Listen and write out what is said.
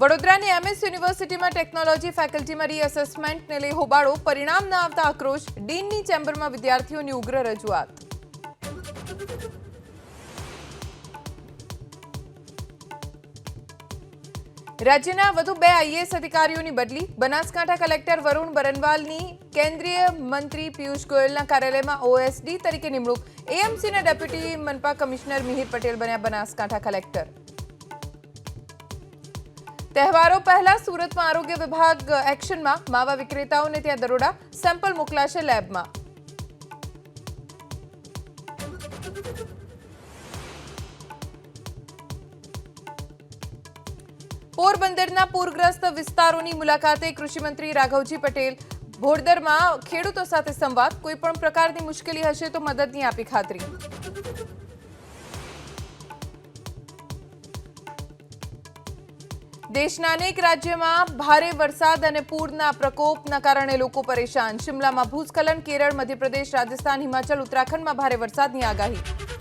વડોદરાની એમએસ યુનિવર્સિટીમાં ટેકનોલોજી ફેકલ્ટીમાં રીએસેસમેન્ટને લઈ હોબાળો, પરિણામ ન આવતા આક્રોશ, ડીનની ચેમ્બરમાં વિદ્યાર્થીઓની ઉગ્ર રજૂઆત. રાજ્યના વધુ 2 આઈએએસ અધિકારીઓની બદલી, બનાસકાંઠા કલેક્ટર વરુણ બરનવાલની કેન્દ્રીય મંત્રી પિયુષ ગોયલના કાર્યાલયમાં ઓએસડી તરીકે નિમણૂક, એએમસીના ડેપ્યુટી મનપા કમિશનર મિહિર પટેલ બન્યા બનાસકાંઠા કલેક્ટર. તહેવારો પહેલા સુરતમાં આરોગ્ય વિભાગ એક્શનમાં, માવા વિક્રેતાઓને ત્યાં દરોડા, સેમ્પલ મોકલાશે લેબમાં. પોરબંદરના પૂરગ્રસ્ત વિસ્તારોની મુલાકાતે કૃષિમંત્રી રાઘવજી પટેલ. ભોરદરમાં ખેડૂતો સાથે સંવાદ, કોઈપણ પ્રકારની મુશ્કેલી હશે તો મદદની આપી ખાતરી. દેશના અનેક રાજ્યોમાં ભારે વરસાદ અને પૂરના પ્રકોપના કારણે લોકો પરેશાન. શિમલામાં ભૂસ્ખલન, કેરળ, મધ્યપ્રદેશ, રાજસ્થાન, હિમાચલ, ઉત્તરાખંડમાં ભારે વરસાદની આગાહી.